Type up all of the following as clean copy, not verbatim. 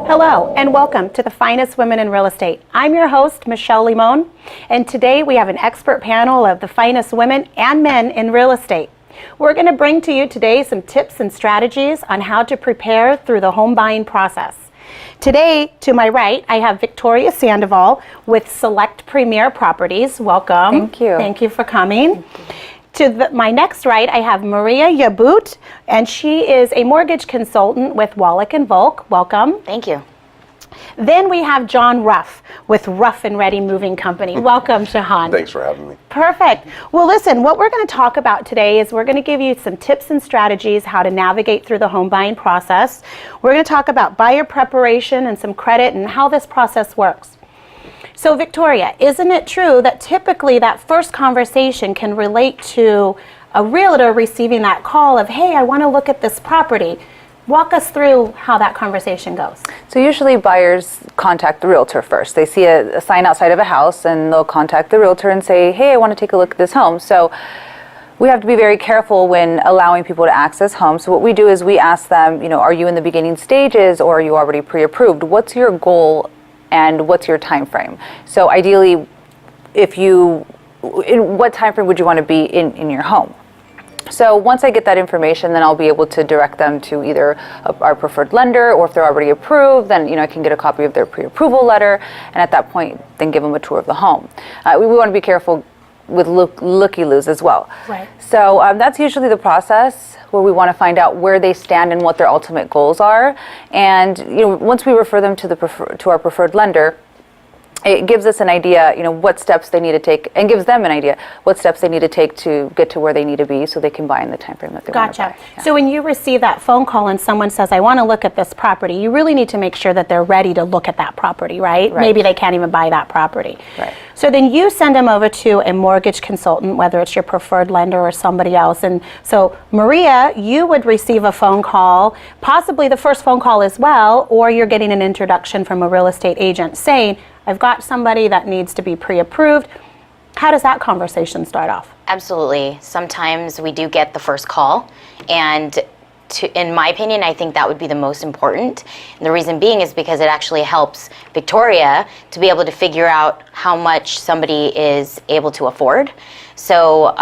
Hello and welcome to the Finest Women in Real Estate. I'm your host, Michelle Limon, and today we have an expert panel of the finest women and men in real estate. We're going to bring to you today some tips and strategies on how to prepare through the home buying process. Today, to my right, I have Victoria Sandoval with Select Premier Properties. Welcome. Thank you. Thank you for coming. To my next right, I have Maria Yabut, and she is a mortgage consultant with Wallick and Volk. Welcome. Thank you. Then we have John Ruff with Ruff and Ready Moving Company. Welcome, Shahan. Thanks for having me. Perfect. Well, listen, what we're going to talk about today is we're going to give you some tips and strategies how to navigate through the home buying process. We're going to talk about buyer preparation and some credit and how this process works. So Victoria, isn't it true that typically that first conversation can relate to a realtor receiving that call of, hey, I want to look at this property? Walk us through how that conversation goes. So usually buyers contact the realtor first. They see a sign outside of a house and they'll contact the realtor and say, hey, I want to take a look at this home. So we have to be very careful when allowing people to access homes. So what we do is we ask them, are you in the beginning stages or are you already pre-approved? What's your goal and what's your time frame? So ideally, in what time frame would you want to be in your home? So once I get that information, then I'll be able to direct them to either our preferred lender, or if they're already approved, then I can get a copy of their pre-approval letter, and at that point, then give them a tour of the home. We want to be careful with looky-loos as well. Right. So that's usually the process where we want to find out where they stand and what their ultimate goals are. And once we refer them to our preferred lender, it gives us an idea, what steps they need to take, and gives them an idea what steps they need to take to get to where they need to be so they can buy in the time frame that they want to buy. Gotcha. Yeah. So when you receive that phone call and someone says, I want to look at this property, you really need to make sure that they're ready to look at that property, right? Maybe they can't even buy that property. Right. So then you send them over to a mortgage consultant, whether it's your preferred lender or somebody else. And so Maria, you would receive a phone call, possibly the first phone call as well, or you're getting an introduction from a real estate agent saying, I've got somebody that needs to be pre-approved. How does that conversation start off? Absolutely. Sometimes we do get the first call, and in my opinion, I think that would be the most important. And the reason being is because it actually helps Victoria to be able to figure out how much somebody is able to afford. So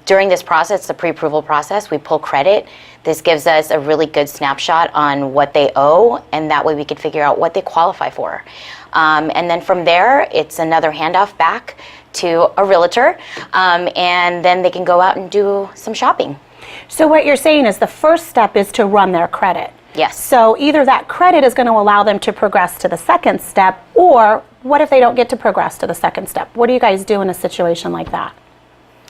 during this process, the pre-approval process, we pull credit. This gives us a really good snapshot on what they owe, and that way we can figure out what they qualify for. And then from there, it's another handoff back to a realtor, and then they can go out and do some shopping. So what you're saying is the first step is to run their credit. Yes. So either that credit is going to allow them to progress to the second step, or what if they don't get to progress to the second step? What do you guys do in a situation like that?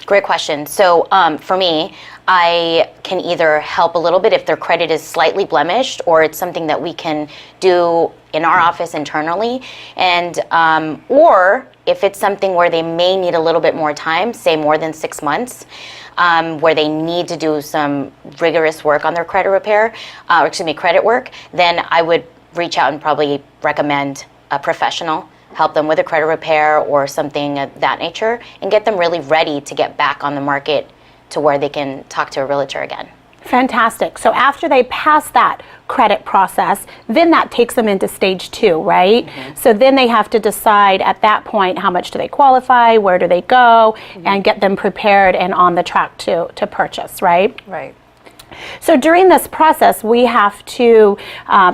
Great question. So for me, I can either help a little bit if their credit is slightly blemished, or it's something that we can do in our office internally, and or if it's something where they may need a little bit more time, say more than 6 months, where they need to do some rigorous work on their credit repair, credit work, then I would reach out and probably recommend a professional, help them with a credit repair or something of that nature, and get them really ready to get back on the market to where they can talk to a realtor again. Fantastic. So after they pass that credit process, then that takes them into stage 2, right? Mm-hmm. So then they have to decide at that point, how much do they qualify, where do they go, and get them prepared and on the track to purchase, right? Right. So during this process, we have to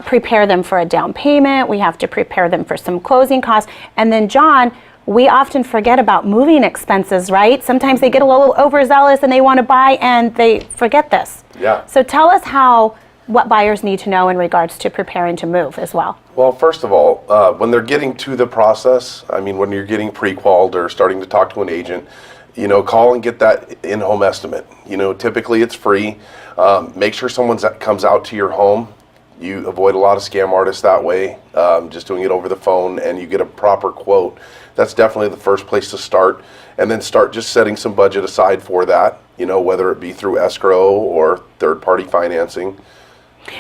prepare them for a down payment. We have to prepare them for some closing costs. And then, John, we often forget about moving expenses, right? Sometimes they get a little overzealous and they want to buy and they forget this. Yeah. So tell us what buyers need to know in regards to preparing to move as well. Well, first of all, when they're getting to the process, when you're getting pre-qualified or starting to talk to an agent, call and get that in-home estimate. Typically it's free. Make sure someone comes out to your home. You avoid a lot of scam artists that way, just doing it over the phone, and you get a proper quote. That's definitely the first place to start. And then start just setting some budget aside for that, whether it be through escrow or third-party financing.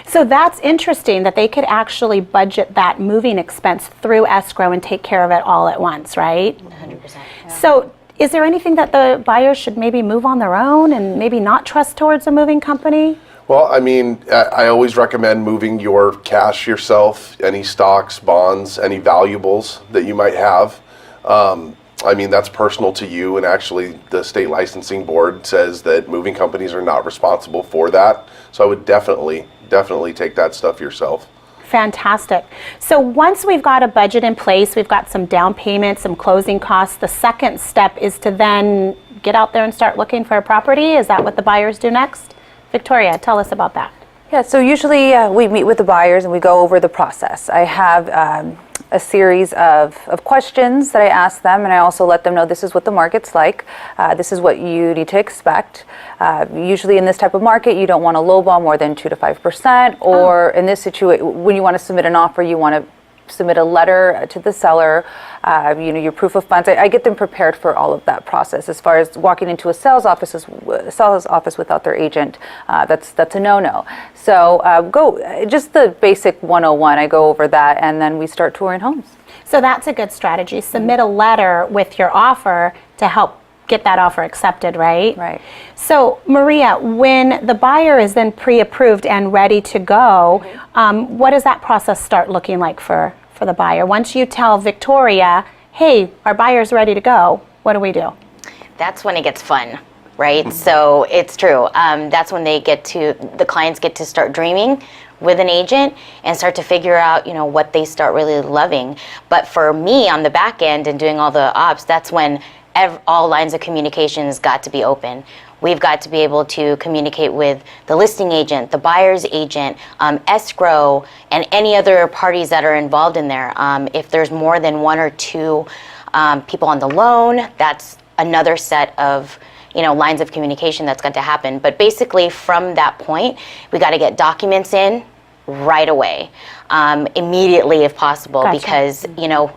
So that's interesting that they could actually budget that moving expense through escrow and take care of it all at once, right? 100%. Yeah. So is there anything that the buyers should maybe move on their own and maybe not trust towards a moving company? Well, I mean, I always recommend moving your cash yourself, any stocks, bonds, any valuables that you might have. I mean, that's personal to you, and actually the state licensing board says that moving companies are not responsible for that. So I would definitely take that stuff yourself. Fantastic. So once we've got a budget in place, we've got some down payment, some closing costs, the second step is to then get out there and start looking for a property. Is that what the buyers do next? Victoria, tell us about that. Yeah, so usually we meet with the buyers and we go over the process. I have a series of questions that I ask them, and I also let them know this is what the market's like. This is what you need to expect. Usually in this type of market, you don't want to lowball more than 2 to 5%, or in this situation, when you want to submit an offer, you want to submit a letter to the seller, your proof of funds. I get them prepared for all of that process. As far as walking into a sales office without their agent, that's a no-no. So go just the basic 101. I go over that, and then we start touring homes. So that's a good strategy. Submit a letter with your offer to help get that offer accepted, right? Right. So Maria, when the buyer is then pre-approved and ready to go, what does that process start looking like for the buyer? Once you tell Victoria, hey, our buyer's ready to go, what do we do? That's when it gets fun, right? So it's true. That's when the clients get to start dreaming with an agent and start to figure out, what they start really loving. But for me on the back end and doing all the ops, that's when all lines of communication has got to be open. We've got to be able to communicate with the listing agent, the buyer's agent, escrow, and any other parties that are involved in there. If there's more than 1 or 2 people on the loan, that's another set of lines of communication that's got to happen. But basically from that point, we got to get documents in right away, immediately if possible. Gotcha. Because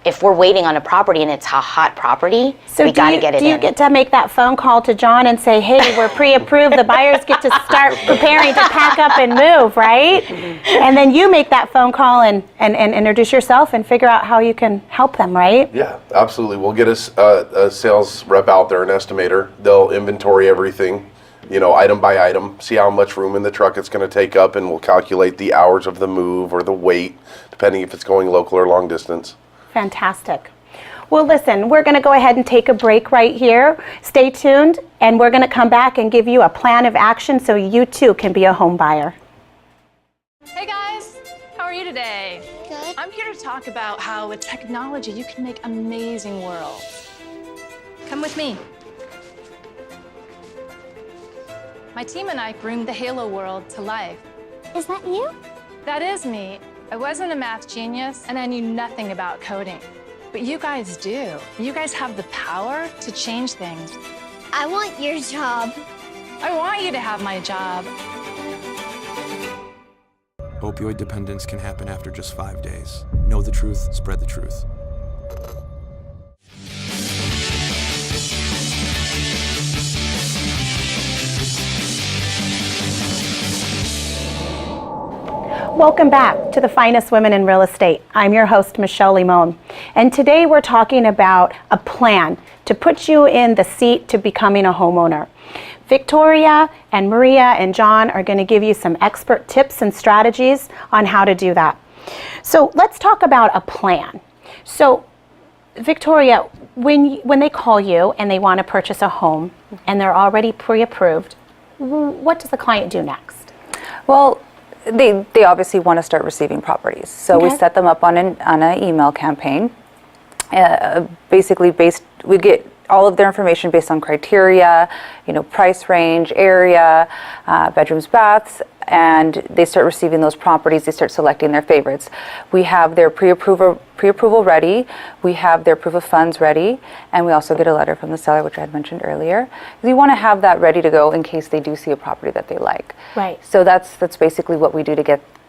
if we're waiting on a property and it's a hot property, we got to get it in. Do you get to make that phone call to John and say, hey, we're pre-approved, the buyers get to start preparing to pack up and move, right? And then you make that phone call and introduce yourself and figure out how you can help them, right? Yeah, absolutely. We'll get a sales rep out there, an estimator. They'll inventory everything, item by item, see how much room in the truck it's going to take up, and we'll calculate the hours of the move or the wait, depending if it's going local or long distance. Fantastic. Well, listen, we're going to go ahead and take a break right here. Stay tuned, and we're going to come back and give you a plan of action so you too can be a home buyer. Hey guys, how are you today? Good. I'm here to talk about how with technology you can make amazing worlds. Come with me. My team and I groomed the Halo world to life. Is that you? That is me. I wasn't a math genius and I knew nothing about coding. But you guys do. You guys have the power to change things. I want your job. I want you to have my job. Opioid dependence can happen after just 5 days. Know the truth, spread the truth. Welcome back to the Finest Women in Real Estate. I'm your host, Michelle Limon. And today we're talking about a plan to put you in the seat to becoming a homeowner. Victoria and Maria and John are going to give you some expert tips and strategies on how to do that. So let's talk about a plan. So Victoria, when they call you and they want to purchase a home and they're already pre-approved, what does the client do next? Well, they obviously want to start receiving properties. So we set them up on an email campaign. We get all of their information based on criteria, price range, area, bedrooms, baths, and they start receiving those properties. They start selecting their favorites. We have their pre-approval ready. We have their proof of funds ready, and we also get a letter from the seller, which I had mentioned earlier. We want to have that ready to go in case they do see a property that they like. Right. So that's basically what we do to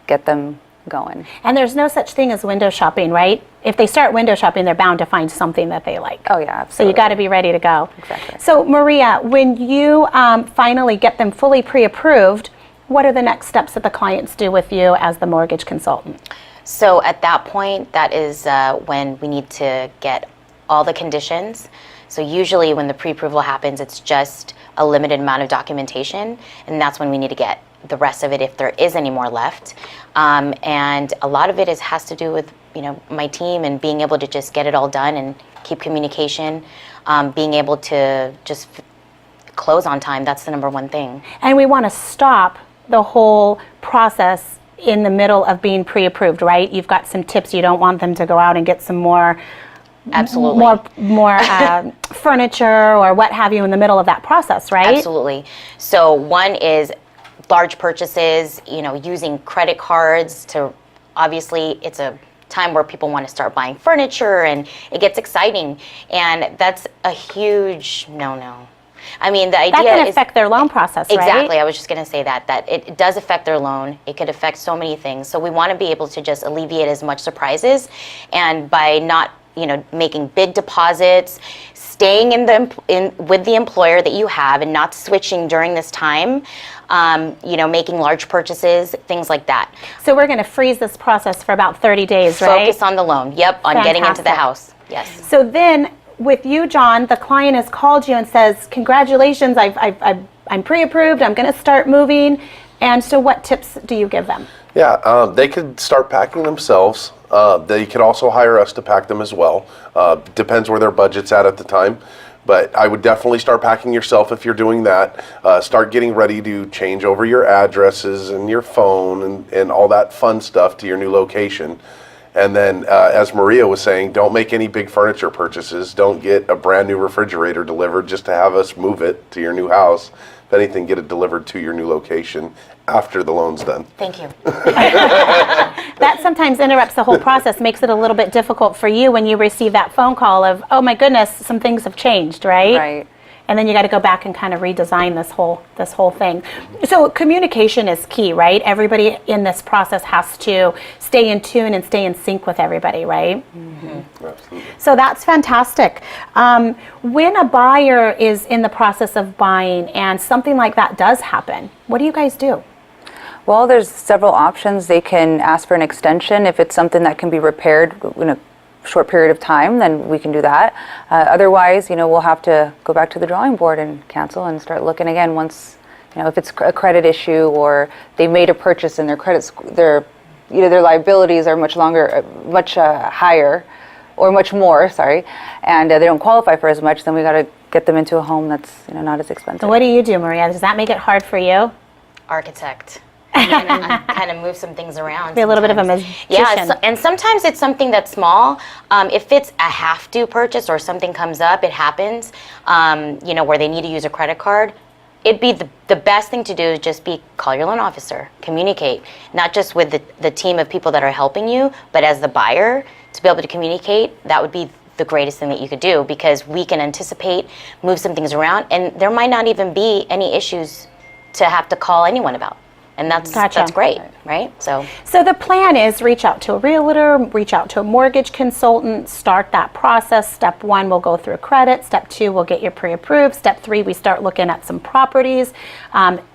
get them going. And there's no such thing as window shopping, right? If they start window shopping, they're bound to find something that they like. Oh yeah, absolutely. So you got to be ready to go. Exactly. So Maria, when you finally get them fully pre-approved, what are the next steps that the clients do with you as the mortgage consultant? So at that point, that is when we need to get all the conditions. So usually when the pre-approval happens, it's just a limited amount of documentation, and that's when we need to get the rest of it if there is any more left. And a lot of it has to do with, my team and being able to just get it all done and keep communication, being able to just close on time. That's the number one thing. And we want to stop the whole process in the middle of being pre-approved, right? You've got some tips. You don't want them to go out and get some more Absolutely. more furniture or what have you in the middle of that process, right? Absolutely. So one is large purchases, using credit cards to, obviously it's a time where people want to start buying furniture and it gets exciting, and that's a huge no-no. I mean, the idea that can affect their loan process, right? Exactly. I was just going to say that it does affect their loan. It could affect so many things. So we want to be able to just alleviate as much surprises, and by not, making big deposits, staying with the employer that you have and not switching during this time, making large purchases, things like that. So we're going to freeze this process for about 30 days, right? Focus on the loan. Yep, on getting into the house. Yes. So then, with you, John, the client has called you and says, "Congratulations, I'm pre-approved. I'm going to start moving." And so, what tips do you give them? Yeah, they could start packing themselves. They could also hire us to pack them as well. Depends where their budget's at the time. But I would definitely start packing yourself if you're doing that. Start getting ready to change over your addresses and your phone and all that fun stuff to your new location. And then, as Maria was saying, don't make any big furniture purchases. Don't get a brand new refrigerator delivered just to have us move it to your new house. If anything, get it delivered to your new location after the loan's done. Thank you. That sometimes interrupts the whole process, makes it a little bit difficult for you when you receive that phone call of, "Oh my goodness, some things have changed," right? Right. And then you got to go back and kind of redesign this whole thing. So communication is key, right? Everybody in this process has to stay in tune and stay in sync with everybody, right? Mm-hmm. Absolutely. So that's fantastic. When a buyer is in the process of buying and something like that does happen, what do you guys do? Well, there's several options. They can ask for an extension if it's something that can be repaired in a short period of time, then we can do that. Otherwise, we'll have to go back to the drawing board and cancel and start looking again once, if it's a credit issue or they made a purchase and their liabilities are much higher or much more, and they don't qualify for as much, then we got to get them into a home that's, not as expensive. So what do you do, Maria? Does that make it hard for you? Architect. And kind of move some things around. Be a little bit of a magician. Yeah, and sometimes it's something that's small. If it's a have-to purchase or something comes up, it happens, where they need to use a credit card, it'd be the best thing to do is just call your loan officer, communicate, not just with the team of people that are helping you, but as the buyer, to be able to communicate, that would be the greatest thing that you could do, because we can anticipate, move some things around, and there might not even be any issues to have to call anyone about. And that's great, right? So the plan is reach out to a realtor, reach out to a mortgage consultant, start that process. Step 1, we'll go through credit. Step 2, we'll get you pre-approved. Step 3, we start looking at some properties.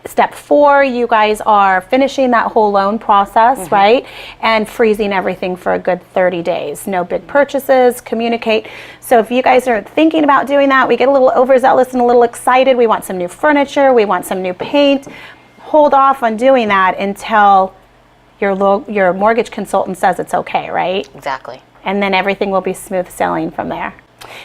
Step 4, you guys are finishing that whole loan process, right? And freezing everything for a good 30 days. No big purchases, communicate. So if you guys are thinking about doing that, we get a little overzealous and a little excited. We want some new furniture, we want some new paint. Hold off on doing that until your mortgage consultant says it's okay, right? exactly. And then everything will be smooth sailing from there.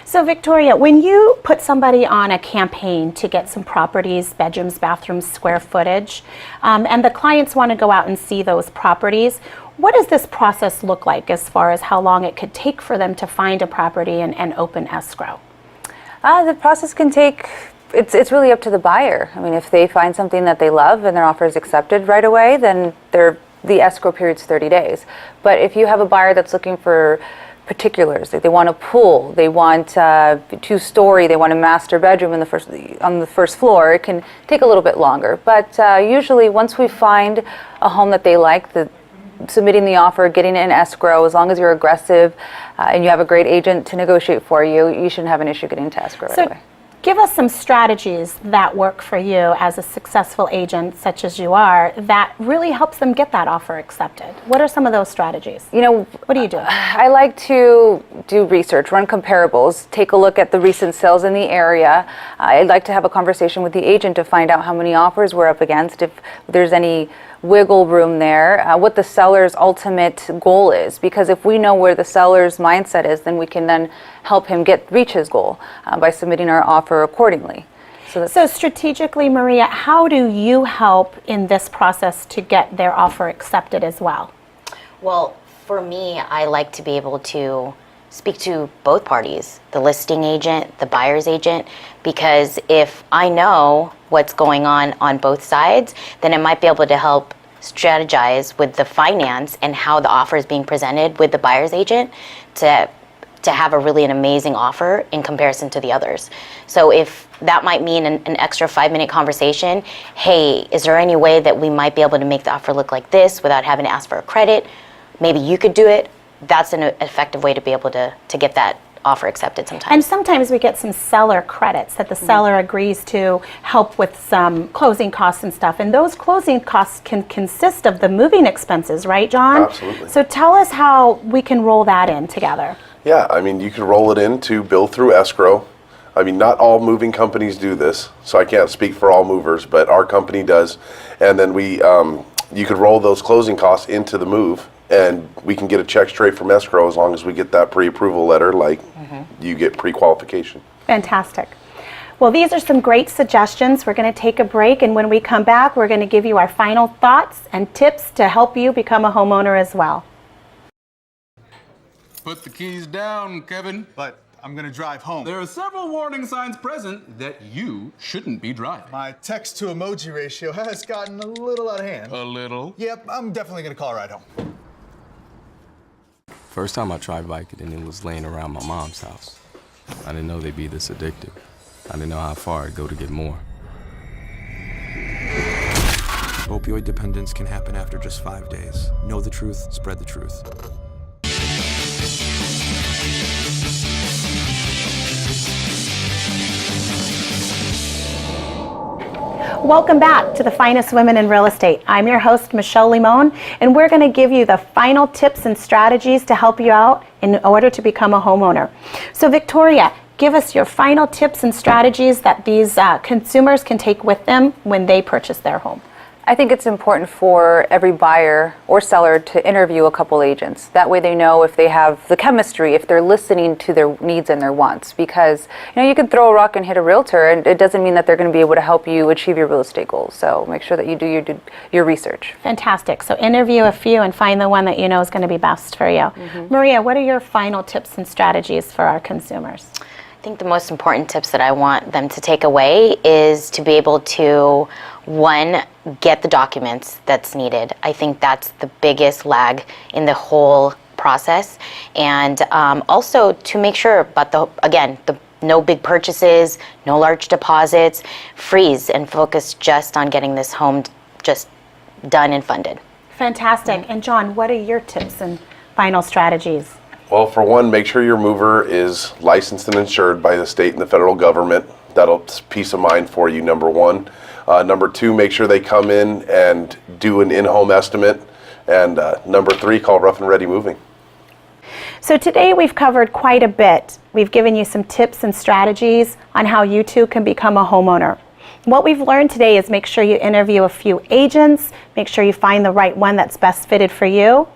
So Victoria, when you put somebody on a campaign to get some properties, bedrooms, bathrooms, square footage, and the clients want to go out and see those properties, what does this process look like as far as how long it could take for them to find a property and open escrow? The process can take, it's really up to the buyer. I mean, if they find something that they love and their offer is accepted right away, then the escrow period's 30 days. But if you have a buyer that's looking for particulars, like they want a pool, they want 2-story, they want a master bedroom on the first floor, it can take a little bit longer. But usually once we find a home that they like, submitting the offer, getting it in escrow, as long as you're aggressive and you have a great agent to negotiate for you, you shouldn't have an issue getting into escrow right away. Give us some strategies that work for you as a successful agent, such as you are, that really helps them get that offer accepted. What are some of those strategies? You know, what do you do? I like to do research, run comparables, take a look at the recent sales in the area. I'd like to have a conversation with the agent to find out how many offers we're up against, if there's any wiggle room there, what the seller's ultimate goal is. Because if we know where the seller's mindset is, then we can then help him reach his goal by submitting our offer accordingly. So strategically, Maria, how do you help in this process to get their offer accepted as well? Well, for me, I like to be able to speak to both parties, the listing agent, the buyer's agent, because if I know what's going on both sides, then I might be able to help strategize with the finance and how the offer is being presented with the buyer's agent to have an amazing offer in comparison to the others. So if that might mean an extra 5-minute conversation, hey, is there any way that we might be able to make the offer look like this without having to ask for a credit? Maybe you could do it. That's an effective way to be able to get that offer accepted sometimes. And sometimes we get some seller credits that the seller agrees to help with some closing costs and stuff. And those closing costs can consist of the moving expenses, right, John? Absolutely. So tell us how we can roll that in together. Yeah, I mean, you could roll it into bill through escrow. I mean, not all moving companies do this, so I can't speak for all movers, but our company does. And then you could roll those closing costs into the move, and we can get a check straight from escrow as long as we get that pre-approval letter, like you get pre-qualification. Fantastic. Well, these are some great suggestions. We're going to take a break, and when we come back, we're going to give you our final thoughts and tips to help you become a homeowner as well. Put the keys down, Kevin. But I'm gonna drive home. There are several warning signs present that you shouldn't be driving. My text to emoji ratio has gotten a little out of hand. A little? Yep, I'm definitely gonna call a ride home. First time I tried Vicodin, and it was laying around my mom's house. I didn't know they'd be this addictive. I didn't know how far I'd go to get more. Opioid dependence can happen after just 5 days. Know the truth, spread the truth. Welcome back to the Finest Women in Real Estate. I'm your host, Michelle Limon, and we're going to give you the final tips and strategies to help you out in order to become a homeowner. So Victoria, give us your final tips and strategies that these consumers can take with them when they purchase their home. I think it's important for every buyer or seller to interview a couple agents. That way they know if they have the chemistry, if they're listening to their needs and their wants. Because you could throw a rock and hit a realtor, and it doesn't mean that they're going to be able to help you achieve your real estate goals. So make sure that you do your research. Fantastic. So interview a few and find the one that you know is going to be best for you. Maria, what are your final tips and strategies for our consumers? I think the most important tips that I want them to take away is to be able to, one, get the documents that's needed. I think that's the biggest lag in the whole process. And also to make sure about the no big purchases, no large deposits, freeze and focus just on getting this home just done and funded. Fantastic. And John, what are your tips and final strategies? Well, for one, make sure your mover is licensed and insured by the state and the federal government. That'll peace of mind for you, number one. Number two, make sure they come in and do an in-home estimate. And number three, call Ruff and Ready Moving. So today we've covered quite a bit. We've given you some tips and strategies on how you too can become a homeowner. What we've learned today is make sure you interview a few agents, make sure you find the right one that's best fitted for you.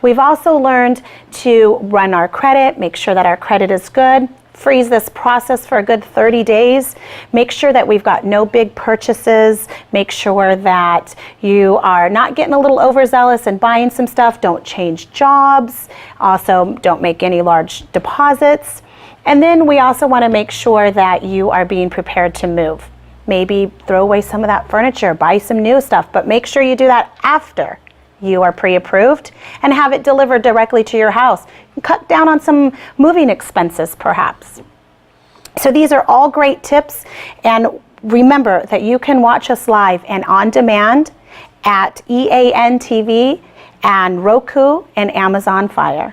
We've also learned to run our credit, make sure that our credit is good, freeze this process for a good 30 days, make sure that we've got no big purchases, make sure that you are not getting a little overzealous and buying some stuff, don't change jobs, also don't make any large deposits. And then we also want to make sure that you are being prepared to move. Maybe throw away some of that furniture, buy some new stuff, but make sure you do that after you are pre-approved and have it delivered directly to your house. Cut down on some moving expenses perhaps. So these are all great tips, and remember that you can watch us live and on demand at EAN TV and Roku and Amazon Fire.